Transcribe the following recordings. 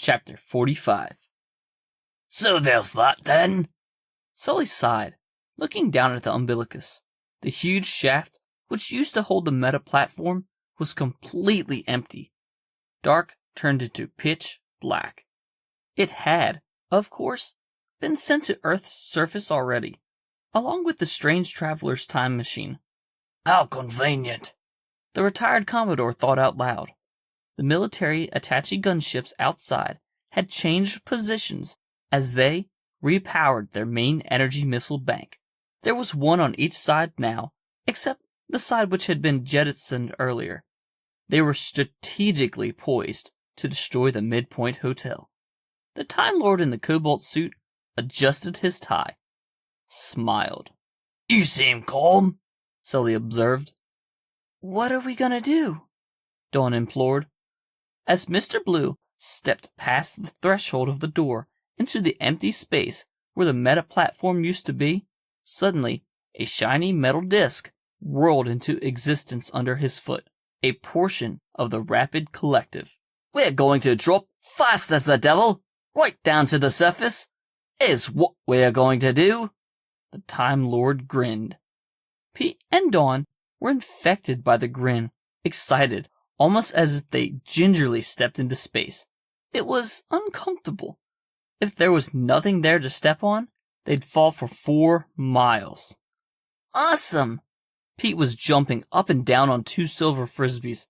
Chapter 45. So there's that then? Sully sighed, looking down at the umbilicus. The huge shaft, which used to hold the meta-platform, was completely empty. Dark turned into pitch black. It had, of course, been sent to Earth's surface already, along with the strange traveler's time machine. How convenient, the retired Commodore thought out loud. The military Apache gunships outside had changed positions as they repowered their main energy missile bank. There was one on each side now, except the side which had been jettisoned earlier. They were strategically poised to destroy the Midpoint Hotel. The Time Lord in the cobalt suit adjusted his tie, smiled. You seem calm, Sully observed. What are we gonna do? Dawn implored. As Mr. Blue stepped past the threshold of the door into the empty space where the meta-platform used to be, suddenly a shiny metal disc whirled into existence under his foot, a portion of the Rapid Collective. We're going to drop fast as the devil, right down to the surface, is what we're going to do. The Time Lord grinned. Pete and Dawn were infected by the grin, excited, almost as if they gingerly stepped into space. It was uncomfortable. If there was nothing there to step on, they'd fall for 4 miles. Awesome! Pete was jumping up and down on 2 silver frisbees,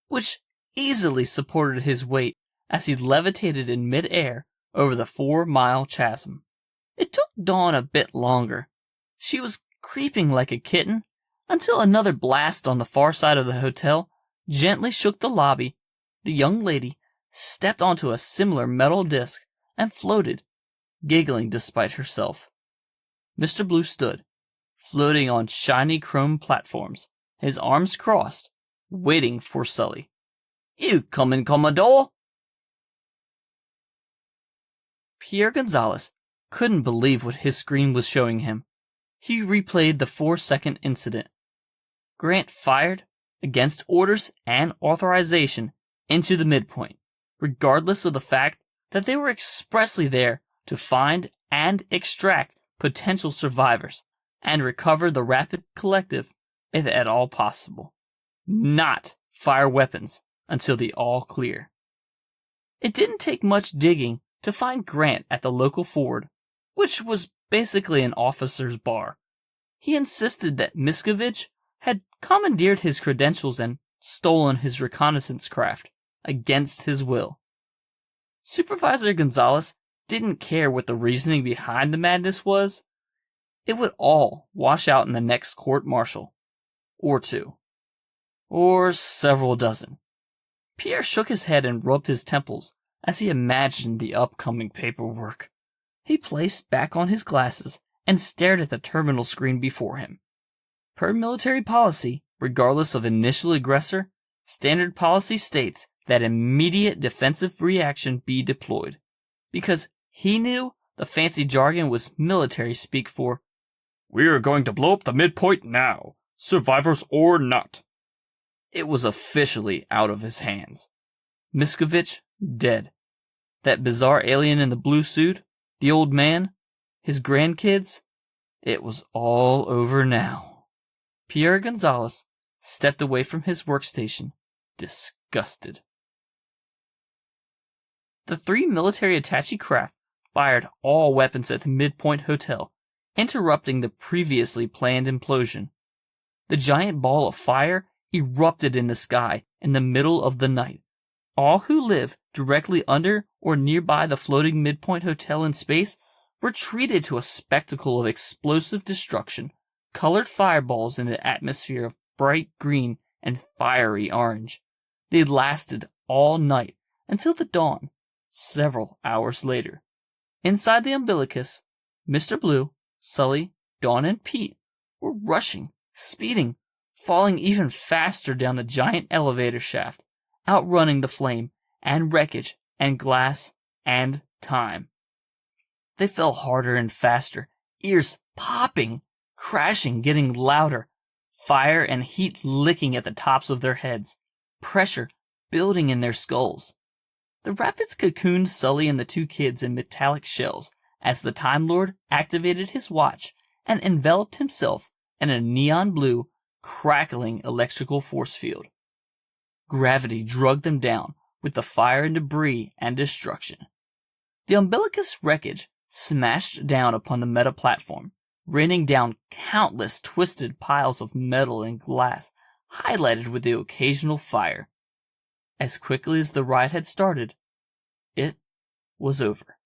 which easily supported his weight as he levitated in mid-air over the 4-mile chasm. It took Dawn a bit longer. She was creeping like a kitten until another blast on the far side of the hotel gently shook the lobby. The young lady stepped onto a similar metal disc and floated, giggling despite herself. Mr. Blue stood, floating on shiny chrome platforms, his arms crossed, waiting for Sully. You comin', Commodore? Pierre Gonzalez couldn't believe what his screen was showing him. He replayed the 4-second incident. Grant fired, against orders and authorization, into the midpoint, regardless of the fact that they were expressly there to find and extract potential survivors and recover the Rapid Collective if at all possible. Not fire weapons until the all clear. It didn't take much digging to find Grant at the local Ford, which was basically an officer's bar. He insisted that Miskovich had commandeered his credentials and stolen his reconnaissance craft against his will. Supervisor Gonzalez didn't care what the reasoning behind the madness was. It would all wash out in the next court-martial. Or 2. Or several dozen. Pierre shook his head and rubbed his temples as he imagined the upcoming paperwork. He placed back on his glasses and stared at the terminal screen before him. Per military policy, regardless of initial aggressor, standard policy states that immediate defensive reaction be deployed, because he knew the fancy jargon was military speak for, "We are going to blow up the midpoint now, survivors or not." It was officially out of his hands. Miskovich dead. That bizarre alien in the blue suit, the old man, his grandkids, it was all over now. Pierre Gonzalez stepped away from his workstation, disgusted. The 3 military Apache craft fired all weapons at the Midpoint Hotel, interrupting the previously planned implosion. The giant ball of fire erupted in the sky in the middle of the night. All who live directly under or nearby the floating Midpoint Hotel in space were treated to a spectacle of explosive destruction, colored fireballs in the atmosphere of bright green and fiery orange. They lasted all night until the dawn, several hours later. Inside the umbilicus, Mr. Blue, Sully, Dawn, and Pete were rushing, speeding, falling even faster down the giant elevator shaft, outrunning the flame and wreckage and glass and time. They fell harder and faster, ears popping, crashing, getting louder, fire and heat licking at the tops of their heads, pressure building in their skulls. The rapids cocooned Sully and the two kids in metallic shells as the Time Lord activated his watch and enveloped himself in a neon blue, crackling electrical force field. Gravity drugged them down with the fire and debris and destruction. The umbilicus wreckage smashed down upon the meta platform, raining down countless twisted piles of metal and glass, highlighted with the occasional fire. As quickly as the ride had started, it was over.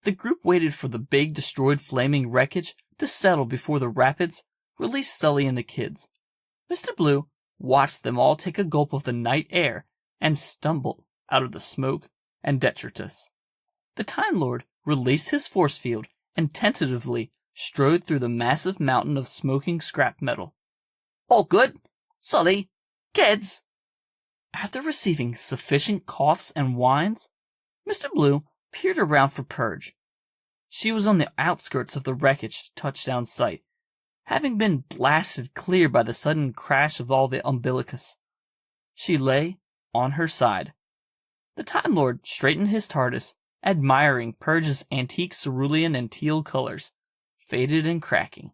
The group waited for the big destroyed flaming wreckage to settle before the rapids released Sully and the kids. Mr. Blue watched them all take a gulp of the night air and stumble out of the smoke and detritus. The Time Lord released his force field and tentatively strode through the massive mountain of smoking scrap metal. All good? Sully? Kids? After receiving sufficient coughs and whines, Mr. Blue peered around for Purge. She was on the outskirts of the wreckage touchdown site, having been blasted clear by the sudden crash of all the umbilicus. She lay on her side. The Time Lord straightened his TARDIS, admiring Purge's antique cerulean and teal colors, faded and cracking.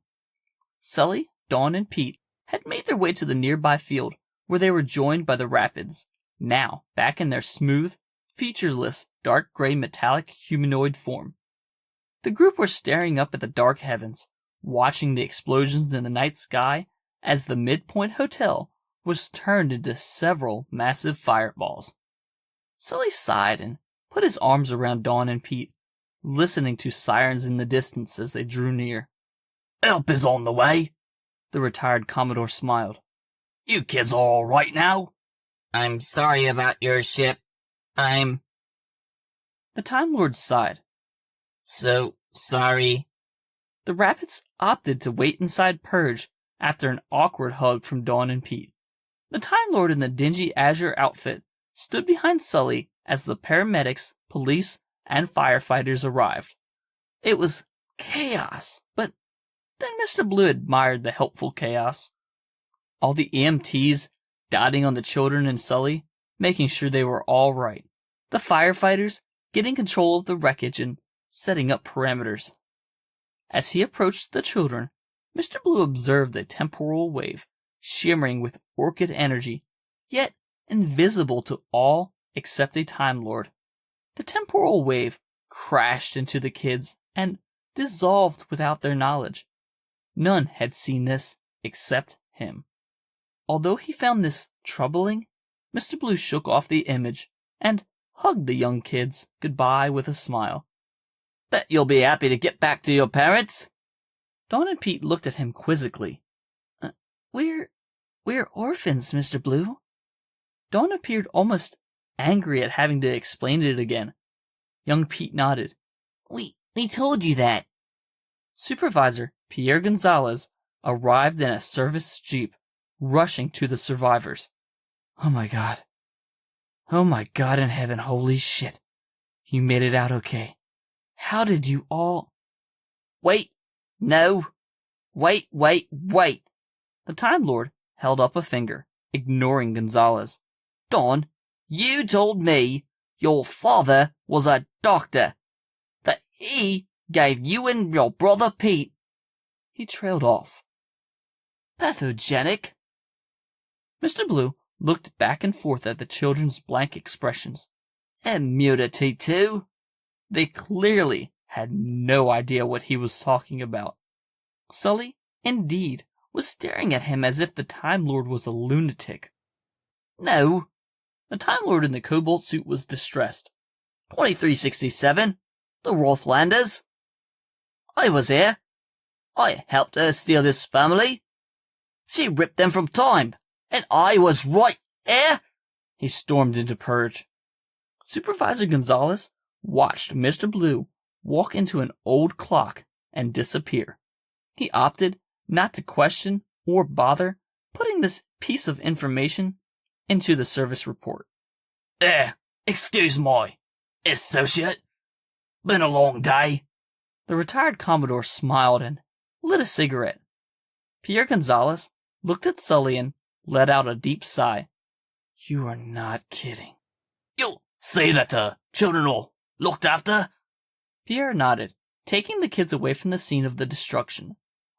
Sully, Dawn, and Pete had made their way to the nearby field, where they were joined by the rapids, now back in their smooth, featureless, dark gray metallic humanoid form. The group were staring up at the dark heavens, watching the explosions in the night sky as the Midpoint Hotel was turned into several massive fireballs. Sully sighed and put his arms around Dawn and Pete, listening to sirens in the distance as they drew near. Help is on the way. The retired Commodore smiled. You kids are all right now? I'm sorry about your ship. I'm The Time Lord sighed. so sorry. The rapids opted to wait inside Purge after an awkward hug from Dawn and Pete. The Time Lord in the dingy azure outfit stood behind Sully as the paramedics, police, and firefighters arrived. It was chaos, but then Mr. Blue admired the helpful chaos. All the EMTs dotting on the children and Sully, making sure they were all right. The firefighters getting control of the wreckage and setting up parameters. As he approached the children, Mr. Blue observed a temporal wave, shimmering with orchid energy, yet invisible to all except a Time Lord. The temporal wave crashed into the kids and dissolved without their knowledge. None had seen this except him. Although he found this troubling, Mr. Blue shook off the image and hugged the young kids goodbye with a smile. Bet you'll be happy to get back to your parents. Dawn and Pete looked at him quizzically. We're orphans, Mr. Blue. Dawn appeared almost angry at having to explain it again. Young Pete nodded. We told you that. Supervisor Pierre Gonzalez arrived in a service jeep, rushing to the survivors. Oh my god in heaven, holy shit. You made it out okay. How did you all... Wait. No. Wait. The Time Lord held up a finger, ignoring Gonzalez. Dawn, you told me your father was a doctor, that he gave you and your brother Pete... He trailed off. Pathogenic. Mr. Blue looked back and forth at the children's blank expressions. Immunity too? They clearly had no idea what he was talking about. Sully, indeed, was staring at him as if the Time Lord was a lunatic. No. The Time Lord in the cobalt suit was distressed. 2367, the Rothlanders. I was here. I helped her steal this family. She ripped them from time, and I was right here. He stormed into Purge. Supervisor Gonzalez watched Mr. Blue walk into an old clock and disappear. He opted not to question or bother putting this piece of information into the service report. Excuse my associate. Been a long day. The retired Commodore smiled and lit a cigarette. Pierre Gonzalez looked at Sully and let out a deep sigh. You are not kidding. You'll See that the children are looked after? Pierre nodded, taking the kids away from the scene of the destruction.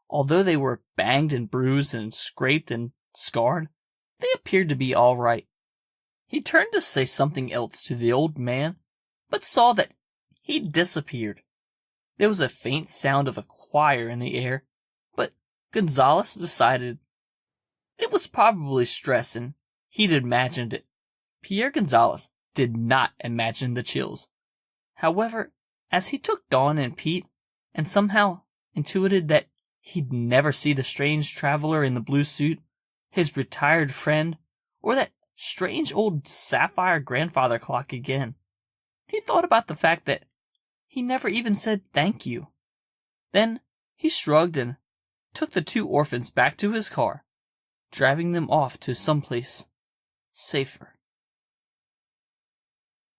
Although they were banged and bruised and scraped and scarred, they appeared to be all right. He turned to say something else to the old man, but saw that he'd disappeared. There was a faint sound of a choir in the air, but Gonzalez decided it was probably stress and he'd imagined it. Pierre Gonzalez did not imagine the chills. However, as he took Dawn and Pete, and somehow intuited that he'd never see the strange traveler in the blue suit, his retired friend, or that strange old sapphire grandfather clock again, he thought about the fact that he never even said thank you. Then he shrugged and took the two orphans back to his car, driving them off to someplace safer.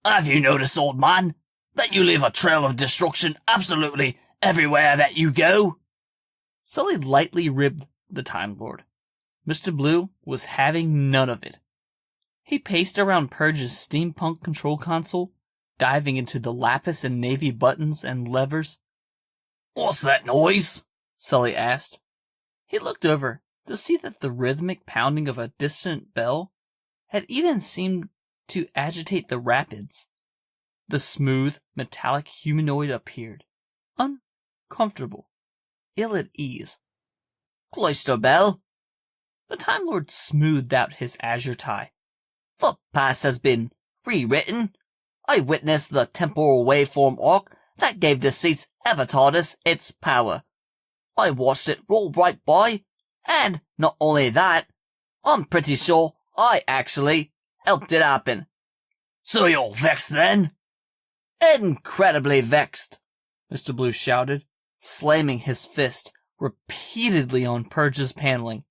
Have you noticed, old man, that you leave a trail of destruction absolutely everywhere that you go? Sully lightly ribbed the Time Lord. Mr. Blue was having none of it. He paced around Purge's steampunk control console, diving into the lapis and navy buttons and levers. What's that noise? Sully asked. He looked over to see that the rhythmic pounding of a distant bell had even seemed to agitate the rapids. The smooth, metallic humanoid appeared, uncomfortable, ill at ease. Cloister bell? The Time Lord smoothed out his azure tie. The past has been rewritten. I witnessed the temporal waveform arc that gave deceit's avatardus its power. I watched it roll right by, and not only that, I'm pretty sure I actually helped it happen. So you're vexed then? Incredibly vexed, Mr. Blue shouted, slamming his fist repeatedly on Purge's paneling.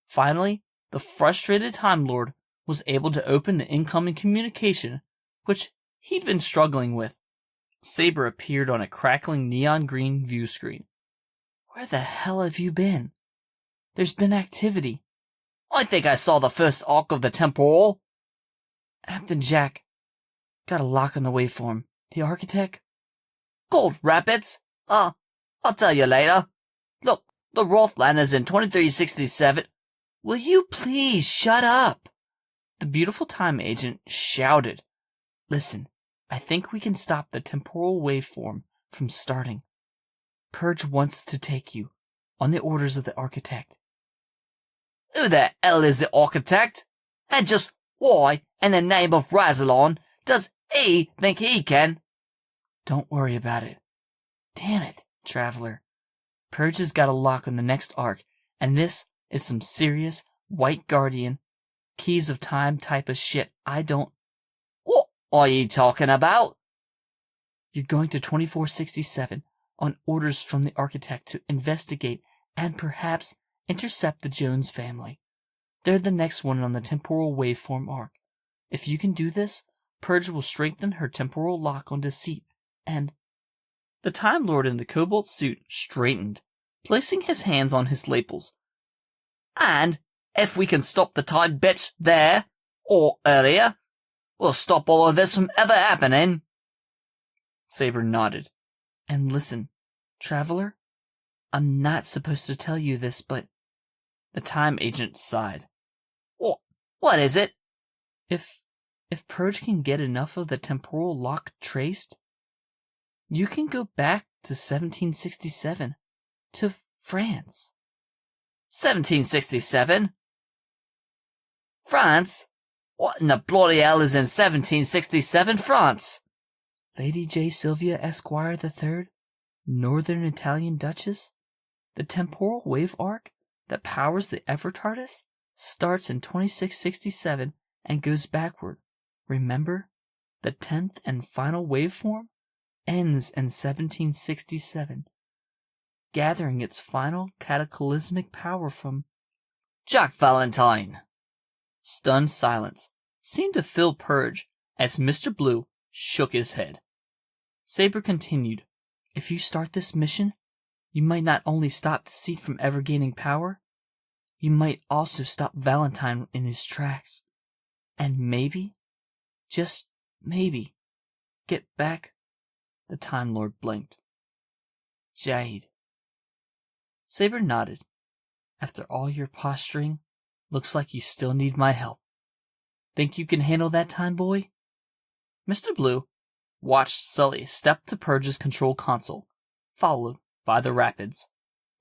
Finally, the frustrated Time Lord was able to open the incoming communication, which he'd been struggling with. Saber appeared on a crackling neon green view screen. Where the hell have you been? There's been activity. I think I saw the first arc of the temporal. Captain Jack, got a lock on the waveform. The architect? Gold Rapids? I'll tell you later. Look, the Rothlanders in 2367. Will you please shut up? The beautiful time agent shouted. Listen, I think we can stop the temporal waveform from starting. Purge wants to take you, on the orders of the architect. Who the hell is the architect? And just why, in the name of Razalon, does he think he can? Don't worry about it. Damn it, Traveler. Purge has got a lock on the next arc, and this is some serious White Guardian, Keys of Time type of shit I don't... What are you talking about? You're going to 2467 on orders from the architect to investigate and perhaps intercept the Jones family. They're the next one on the temporal waveform arc. If you can do this, Purge will strengthen her temporal lock on deceit, and... The Time Lord in the cobalt suit straightened, placing his hands on his lapels. And if we can stop the time bitch there, or earlier, we'll stop all of this from ever happening. Saber nodded. And listen, Traveler, I'm not supposed to tell you this, but... The time agent sighed. What is it? If Purge can get enough of the temporal lock traced, you can go back to 1767, to France. 1767? France? What in the bloody hell is in 1767 France? Lady J. Sylvia Esquire III, Northern Italian Duchess? The temporal wave arc that powers the Evertardus starts in 2667 and goes backward. Remember? The 10th and final waveform ends in 1767, gathering its final cataclysmic power from... Jack Valentine. Stunned silence seemed to fill Purge as Mr. Blue shook his head. Saber continued, if you start this mission, you might not only stop Deceit from ever gaining power, you might also stop Valentine in his tracks. And maybe, just maybe get back. The Time Lord blinked. Jade. Saber nodded. After all your posturing, looks like you still need my help. Think you can handle that, Time Boy? Mr. Blue watched Sully step to Purge's control console, followed by the Rapids.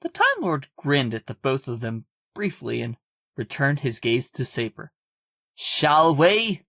The Time Lord grinned at the both of them briefly and returned his gaze to Saber. Shall we?